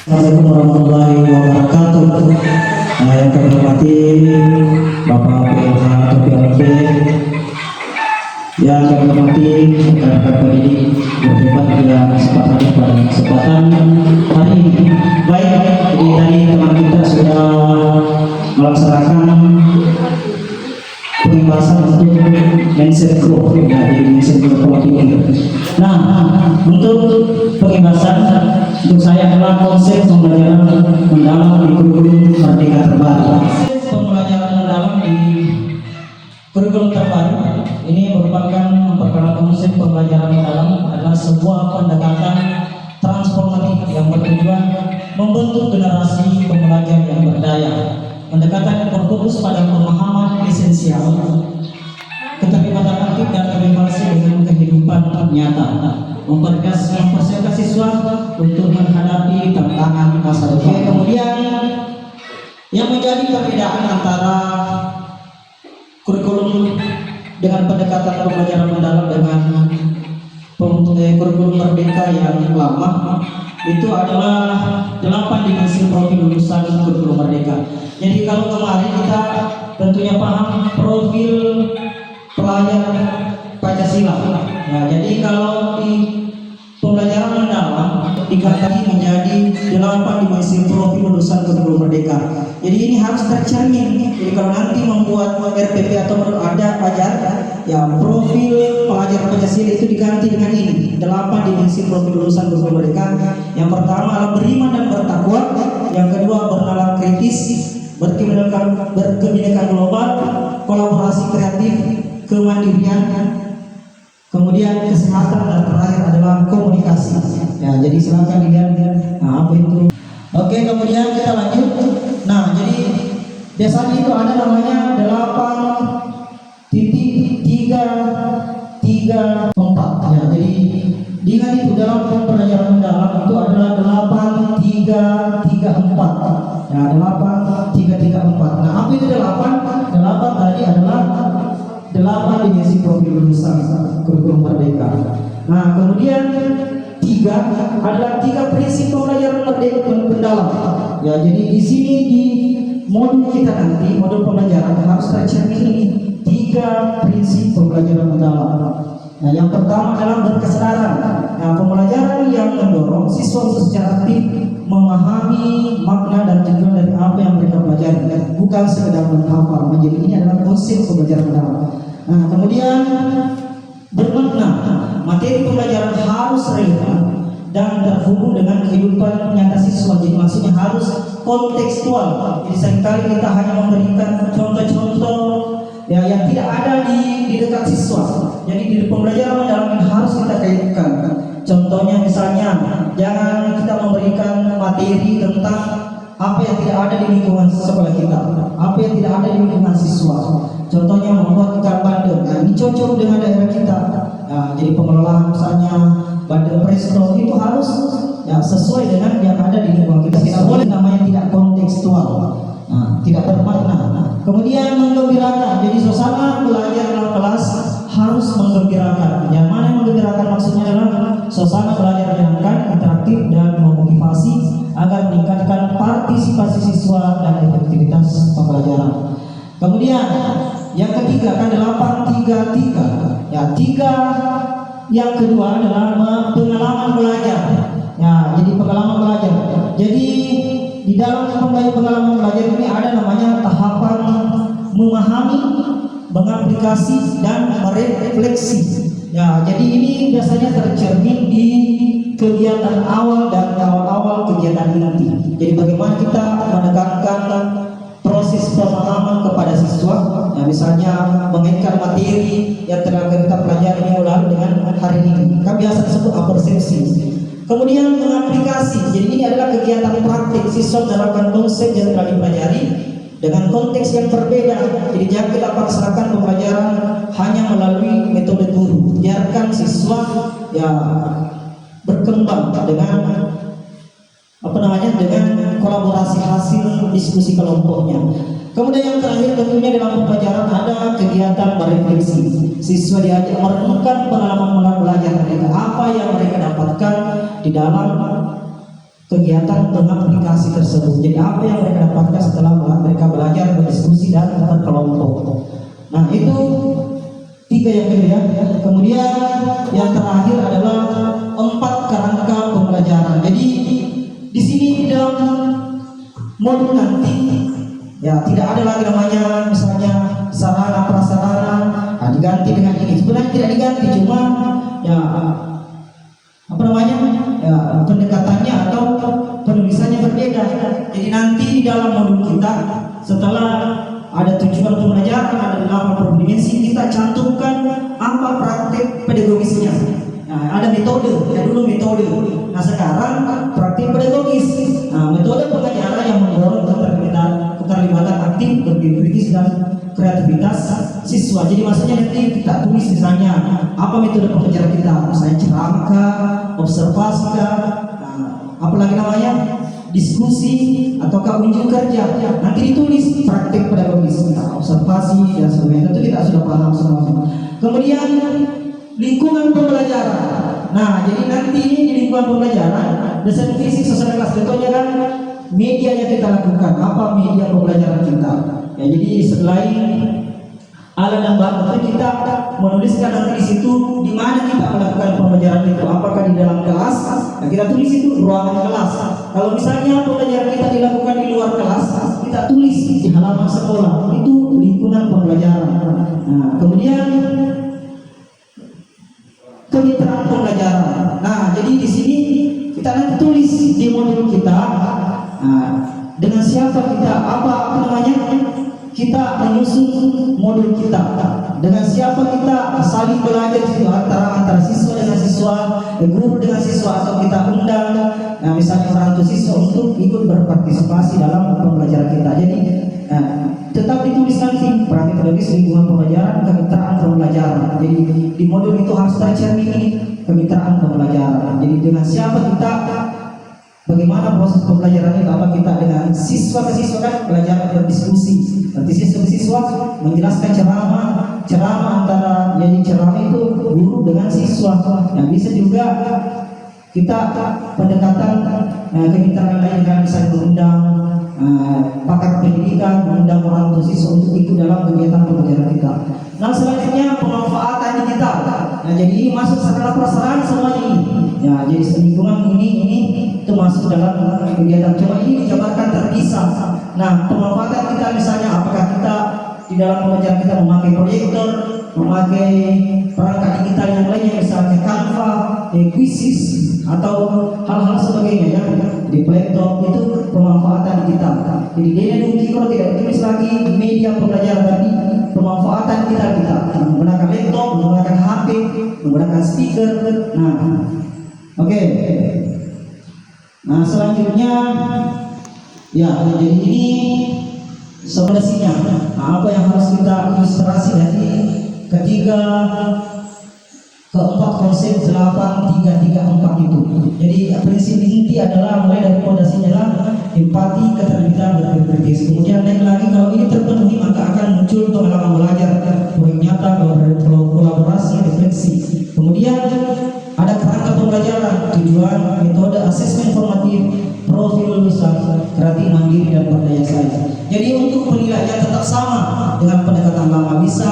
Assalamualaikum warahmatullahi wabarakatuh. Yang kami hormati Bapak PLH atau PLG, yang kami hormati rekan-rekan pendidik berhebat yang sempat hadir pada kesempatan hari ini. Baik, jadi tadi teman kita sudah melaksanakan pembahasan untuk mindset growth, ya, jadi mindset growth ini. Nah, untuk pembahasan untuk saya adalah konsep pembelajaran mendalam di kurikulum Merdeka Terbaru. Pembelajaran mendalam di kurikulum terbaru ini merupakan memperkenalkan konsep pembelajaran mendalam adalah sebuah pendekatan transformatif yang bertujuan membentuk generasi pembelajar yang berdaya. Pendekatan yang berfokus pada pemahaman esensial, keterlibatan aktif dan relevansi dengan kehidupan nyata, mempersiapkan siswa untuk menghadapi tantangan masa depan. Kemudian yang menjadi perbedaan antara kurikulum dengan pendekatan pembelajaran mendalam dengan kurikulum Merdeka yang lama itu adalah 8 dimensi profil lulusan kurikulum Merdeka. Jadi kalau kemarin kita tentunya paham profil pelajar Pancasila. Nah, jadi kalau di pembelajaran mendalam dikatakan menjadi 8 dimensi profil lulusan kurikulum Merdeka. Jadi ini harus tercermin. Jadi kalau nanti membuat RPP atau ada pelajar, ya profil pelajar Pancasila itu diganti dengan ini 8 dimensi profil lulusan kurikulum Merdeka. Yang pertama adalah beriman dan bertakwa. Yang kedua bernalar kritis, berkebinekaan global, kolaborasi kreatif, kemandirian, kemudian kesehatan, dan terakhir adalah komunikasi. Ya, jadi silakan dilihat apa itu. Oke, kemudian kita lanjut. Nah, jadi biasanya itu ada namanya 8.334. Ya, jadi dengan itu dalam pembelajaran mendalam itu adalah 8.334. Ya, 8.334. Nah, apa itu 8? 8 tadi adalah 8 dimensi profil lulusan kurikulum Merdeka. Nah, kemudian 3 adalah 3 prinsip pembelajaran merdeka mendalam. Ya, jadi di sini di modul kita nanti, modul pembelajaran harus tercermin ini 3 prinsip pembelajaran mendalam. Nah, yang pertama adalah berkesadaran. Nah, pembelajaran yang mendorong siswa untuk secara aktif memahami makna dan tujuan dari apa yang mereka pelajari, bukan sekedar menghafal. Jadi ini adalah konsep pembelajaran mendalam. Nah, kemudian bermakna. Materi pembelajaran harus relevan dan terhubung dengan kehidupan nyata siswa. Jadi maksudnya harus kontekstual. Jadi seringkali kita hanya memberikan contoh-contoh ya yang tidak ada di dekat siswa. Jadi di pembelajaran mendalam harus kita kaitkan. Contohnya misalnya jangan kita memberikan materi tentang apa yang tidak ada di lingkungan sekolah kita, apa yang tidak ada di lingkungan siswa. Contohnya membuat ikan bandeng. Nah, ini cocok dengan daerah kita. Nah, jadi pengelolaan misalnya bandeng presto itu harus ya sesuai dengan yang ada di lingkungan kita. Tidak boleh namanya tidak kontekstual. Nah, tidak bermakna. Nah, kemudian menggembirakan. Jadi suasana belajar dalam kelas harus menggembirakan. Yang mana yang menggembirakan maksudnya adalah suasana belajar menyenangkan, interaktif dan memotivasi agar meningkatkan partisipasi siswa dan efektivitas pembelajaran. Kemudian yang ketiga kan 8.3.3. Ya, 3 yang kedua adalah pengalaman belajar. Ya, jadi pengalaman belajar. Jadi di dalam pengalaman belajar ini ada namanya tahapan memahami, mengaplikasi dan merefleksi. Ya, jadi ini biasanya tercermin di kegiatan awal dan awal-awal kegiatan inti. Jadi bagaimana kita menekankan proses pemahaman kepada siswa. Ya, misalnya mengaitkan materi yang telah kita pelajari minggu lalu dengan hari ini. Kan biasa disebut apersepsi. Kemudian mengaplikasi. Jadi ini adalah kegiatan praktik. Siswa menerapkan konsep yang telah dipelajari dengan konteks yang berbeda. Jadi jangan kita paksakan pembelajaran hanya melalui metode guru. Biarkan siswa ya berkembang dengan dengan kolaborasi hasil diskusi kelompoknya. Kemudian yang terakhir tentunya dalam pembelajaran ada kegiatan berefleksi. Siswa diajak merenungkan pengalaman belajar mereka, apa yang mereka dapatkan di dalam kegiatan dengan aplikasi tersebut. Jadi apa yang mereka dapatkan setelah mereka belajar berdiskusi dan berkelompok. Nah itu 3 yang kedua ya. Kemudian yang terakhir adalah 4 kerangka pembelajaran. Jadi di sini di dalam modul nanti ya tidak ada lagi namanya misalnya sarana prasarana diganti dengan ini. Sebenarnya tidak diganti, cuma ya apa namanya ya, pendekatannya atau penulisannya berbeda. Jadi nanti di dalam modul kita setelah ada tujuan pembelajaran, ada 8 berdimensi, kita cantumkan apa praktek pedagogisnya. Nah, ada metode, ya dulu metode. Nah sekarang praktik pedagogis. Nah, metode pengajaran yang mendorong keterlibatan aktif, berpikir kritis dan kreativitas siswa. Jadi maksudnya nanti kita tulis misalnya apa metode pengajaran kita, misalnya ceramah, observasi, apalagi namanya diskusi ataukah unjuk kerja. Nanti ditulis praktik pedagogis, observasi dan sebagainya. Tentu kita sudah paham semua. Kemudian lingkungan pembelajaran. Nah, jadi nanti di lingkungan pembelajaran, desain fisik sesuai kelas. Contohnya kan media yang kita lakukan, apa media pembelajaran kita. Ya, jadi selain alat dan bahan, kita menuliskan nanti di situ di mana kita melakukan pembelajaran itu. Apakah di dalam kelas? Nah, kita tulis itu ruangan kelas. Kalau misalnya pembelajaran kita dilakukan di luar kelas, kita tulis di halaman sekolah. Itu lingkungan pembelajaran. Nah, kemudian kemitraan pembelajaran. Nah, jadi di sini kita nanti tulis di modul kita. Nah, dengan siapa kita, apa namanya? Kita menyusun modul kita. Dengan siapa kita saling belajar itu antara siswa dengan siswa, guru dengan siswa, atau kita undang, nah, misalnya orang tua siswa untuk ikut berpartisipasi dalam pembelajaran kita. Jadi tetap ditulis nanti praktik pedagogis lingkungan pembelajaran, kemitraan pembelajaran. Jadi di modul itu harus tercermin kemitraan pembelajaran. Jadi dengan siapa kita, bagaimana proses pembelajaran itu, apa kita dengan siswa ke siswa kan belajar berdiskusi. Nanti siswa ke siswa menjelaskan ceramah antara, jadi ceramah itu guru dengan siswa. Nah, bisa juga kita pendekatan kemitraan lain kan, bisa mengundang pakar pendidikan, mengundang orang tua siswa untuk ikut dalam kegiatan pembelajaran kita. Nah, selanjutnya pemanfaatan digital. Nah, jadi ini masuk sarana prasarana semuanya ini. Ya, jadi lingkungan ini itu masuk dalam kegiatan. Cuma ini dijabarkan terpisah. Nah, pemanfaatan kita misalnya apakah kita di dalam pembelajaran kita memakai proyektor, memakai perangkat digital yang lainnya, misalnya Canva, Quizzes, atau hal-hal sebagainya ya. Di laptop itu pemanfaatan digital. Jadi dia kalau tidak tulis lagi media pembelajaran tadi, pemanfaatan kita menggunakan laptop, menggunakan HP, menggunakan speaker. Nah, oke. Nah, selanjutnya ya, jadi ini sebenarnya apa yang harus kita ilustrasi dari ketiga keempat konsep 8-3-3-4 itu. Jadi prinsip inti adalah mulai dari fondasinya adalah empati, keterlibatan, berpikir kritis. Kemudian naik lagi, kalau ini terpenuhi maka akan muncul pengalaman belajar, proyek nyata, kolaborasi, refleksi. Kemudian ada kerangka pembelajaran, tujuan, metode, asesmen formatif, profil lulusan, kreatif, mandiri, dan berdaya saing. Jadi untuk penilaiannya tetap sama dengan pendekatan lama. Bisa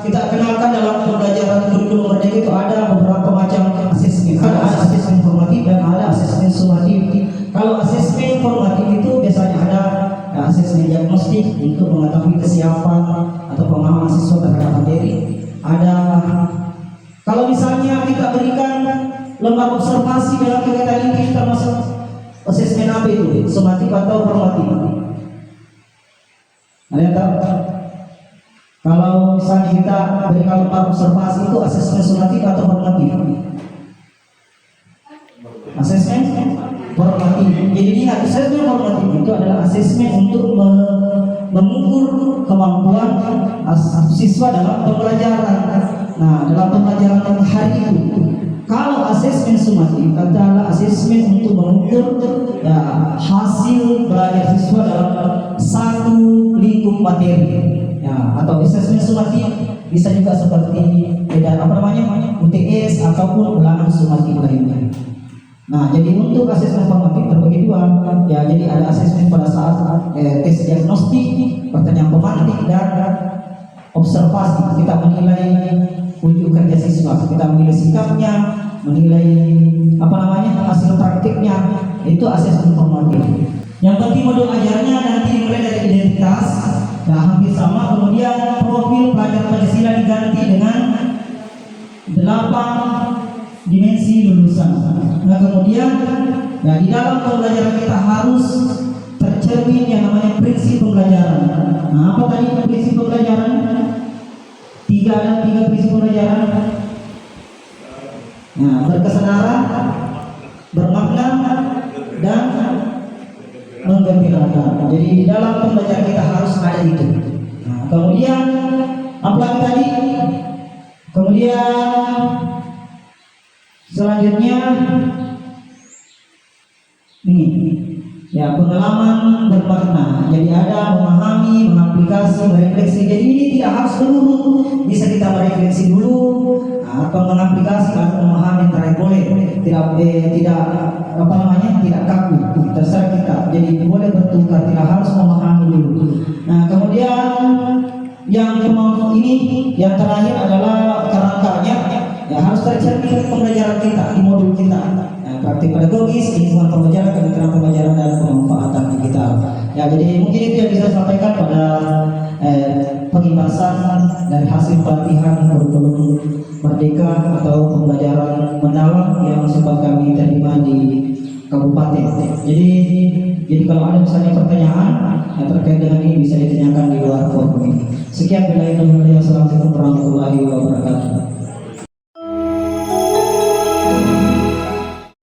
kita kenalkan dalam pembelajaran kurikulum merdeka itu ada beberapa macam asesmen. Ada asesmen formatif dan ada asesmen sumatif. Kalau asesmen formatif itu biasanya ada asesmen diagnostik untuk mengetahui kesiapan atau pemahaman siswa terhadap materi. Ada kalau misalnya kita berikan lembar observasi dalam kegiatan ini, termasuk asesmen apa itu? Sumatif atau formatif? Ada yang tahu? Kalau misalnya kita berikan lembar observasi itu asesmen sumatif atau formatif? Asesmen formatif. Jadi lihat, asesmen formatif itu adalah asesmen untuk mengukur kemampuan siswa dalam pembelajaran. Nah, dalam pembelajaran hari itu. Kalau asesmen sumatif adalah asesmen untuk mengukur ya, hasil belajar siswa dalam satu lingkup materi. Ya, atau asesmen sumatif bisa juga seperti UTS ataupun ulangan sumatif lainnya. Nah, jadi untuk asesmen formatif terbagi dua. Ya, jadi ada asesmen pada saat tes diagnostik, pertanyaan pemantik, dan observasi. Kita menilai wujud kerja siswa, kita menilai sikapnya, menilai hasil praktiknya. Itu asesmen formatif. Yang penting modul ajarnya nanti dimulai dari identitas, nah hampir sama. Kemudian profil pelajar Pancasila diganti dengan 8 dimensi lulusan. Nah kemudian, di dalam pembelajaran kita harus tercermin yang namanya prinsip pembelajaran. Nah, apa tadi prinsip pembelajaran? Tiga prinsip pembelajaran. Nah, berkesadaran, bermakna, dan menggembirakan. Jadi di dalam pembelajaran kita harus ada itu. Nah, kemudian apa lagi tadi? Kemudian selanjutnya ini ya, pengalaman bermakna. Jadi ada memahami, mengaplikasi, merefleksi. Jadi ini tidak harus dulu, bisa kita merefleksi dulu atau mengaplikasi atau memahami, boleh. Tidak kaku, terserah kita. Jadi boleh bertukar, tidak harus memahami dulu. Nah kemudian yang yang terakhir adalah kerangkanya. Ya, harus tercermin pembelajaran kita di modul kita. Nah, praktik pedagogis, lingkungan pembelajaran, kegiatan pembelajaran, dan pemanfaatan digital. Ya, jadi mungkin itu yang bisa saya sampaikan pada pengibasan dari hasil pelatihan kurikulum Merdeka atau pembelajaran mendalam yang sempat kami terima di kabupaten. Jadi kalau ada misalnya pertanyaan yang terkait dengan ini bisa ditanyakan di luar forum ini. Sekian, bila itu, assalamualaikum warahmatullahi wabarakatuh.